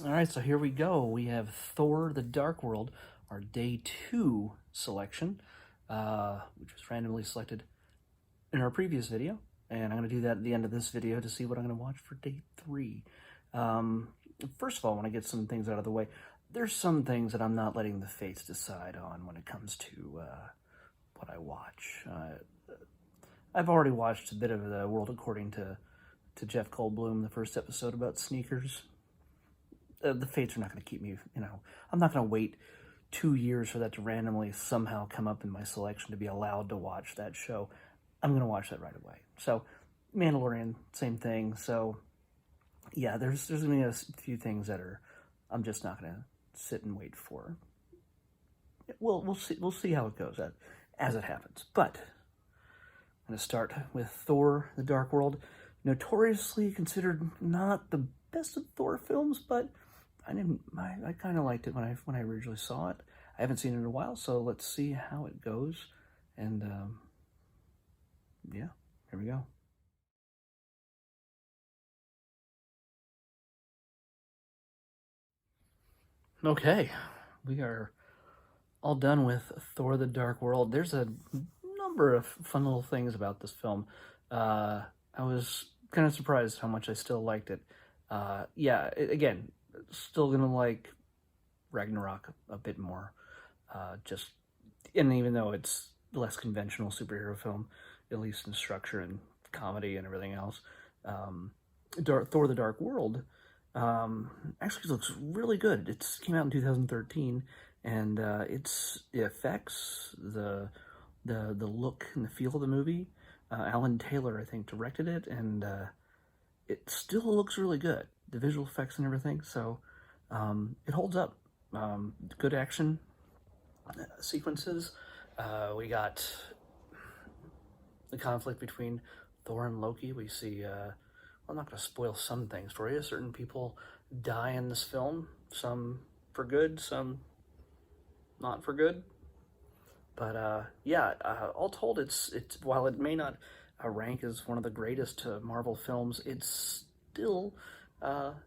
All right, so here we go. We have Thor: The Dark World, our day 2 selection, which was randomly selected in our previous video, and I'm going to do that at the end of this video to see what I'm going to watch for day 3. First of all, I want to get some things out of the way. There's some things that I'm not letting the fates decide on when it comes to what I watch. I've already watched a bit of The World According to Jeff Goldblum, the first episode about sneakers. The fates are not going to keep me, I'm not going to wait 2 years for that to randomly somehow come up in my selection to be allowed to watch that show. I'm going to watch that right away. So, Mandalorian, same thing. So, yeah, there's going to be a few things that I'm just not going to sit and wait for. We'll see how it goes as it happens. But I'm going to start with Thor: The Dark World. Notoriously considered not the best of Thor films, but I kind of liked it when I originally saw it. I haven't seen it in a while, so let's see how it goes. And yeah, here we go. Okay, we are all done with Thor: The Dark World. There's a number of fun little things about this film. I was kind of surprised how much I still liked it. Again, still gonna like Ragnarok a bit more. And even though it's less conventional superhero film, at least in structure and comedy and everything else, Thor: The Dark World actually looks really good. It came out in 2013, and the effects, the look and the feel of the movie. Alan Taylor, I think, directed it, and it still looks really good. The visual effects and everything, so it holds up. Good action sequences. We got the conflict between Thor and Loki. We see, I'm not going to spoil some things for you. Certain people die in this film, some for good, some not for good. But all told, it's while it may not rank as one of the greatest Marvel films, it's still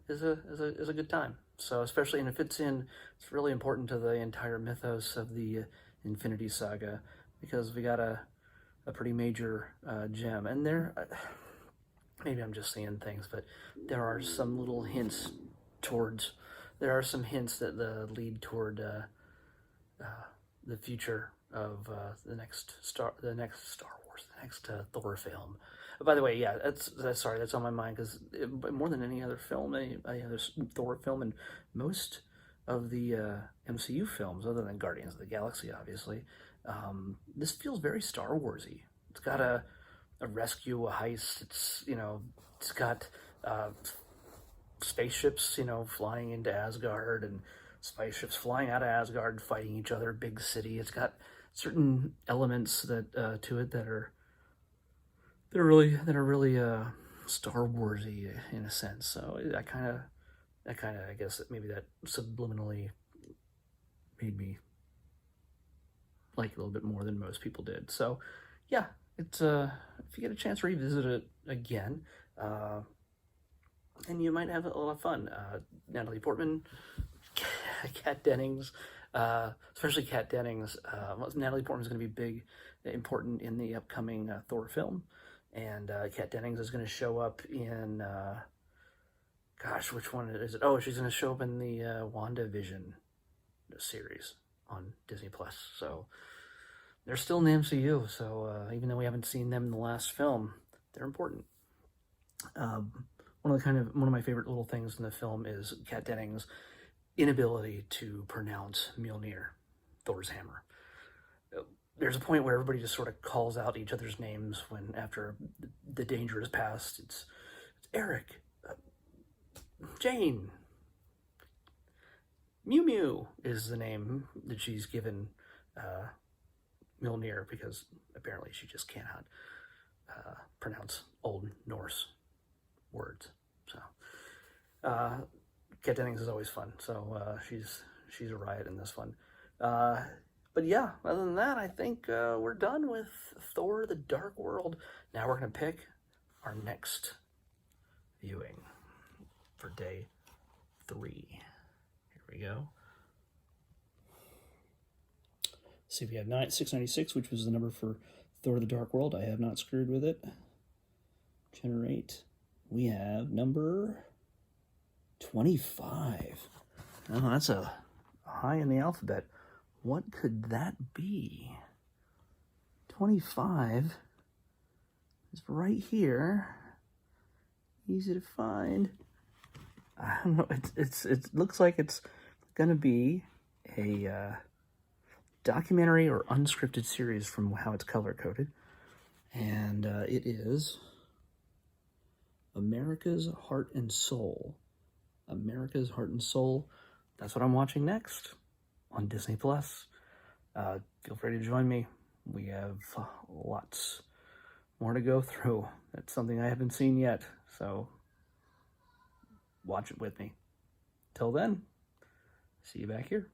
is a good time. So especially, and it fits in, it's really important to the entire mythos of the Infinity Saga, because we got a pretty major gem. And maybe I'm just seeing things, but there are some little hints there are some hints that lead toward the future of the next Star Wars, the next Thor film. By the way, yeah, that's on my mind, because more than any other film, any other Thor film, and most of the MCU films, other than Guardians of the Galaxy, obviously, this feels very Star Warsy. It's got a rescue, a heist. It's got spaceships, flying into Asgard, and spaceships flying out of Asgard, fighting each other, big city. It's got certain elements that to it that are really Star Warsy in a sense. So I guess maybe that subliminally made me like it a little bit more than most people did. So yeah, it's if you get a chance to revisit it again, and you might have a lot of fun. Natalie Portman, Kat Dennings, especially Kat Dennings. Natalie Portman is going to be important in the upcoming Thor film, and Kat Dennings is going to show up in, which one is it? Oh, she's going to show up in the WandaVision series on Disney Plus. So they're still in the MCU. So even though we haven't seen them in the last film, they're important. One of my favorite little things in the film is Kat Dennings' inability to pronounce Mjolnir, Thor's hammer. There's a point where everybody just sort of calls out each other's names after the danger is past. It's Eric, Jane, Mew Mew is the name that she's given Mjolnir, because apparently she just cannot pronounce Old Norse words. So Kat Dennings is always fun. So she's a riot in this one. But yeah, other than that, I think we're done with Thor: The Dark World. Now we're going to pick our next viewing for day 3. Here we go. See, we have 696, which was the number for Thor the Dark World. I have not screwed with it. Generate. We have number 25. Oh, that's a high in the alphabet. What could that be? 25 is right here. Easy to find. I don't know. It looks like it's gonna be a documentary or unscripted series from how it's color coded, and it is America's Heart and Soul. America's Heart and Soul. That's what I'm watching next on Disney Plus. Feel free to join me. We have lots more to go through. That's something I haven't seen yet, so watch it with me. Till then, see you back here.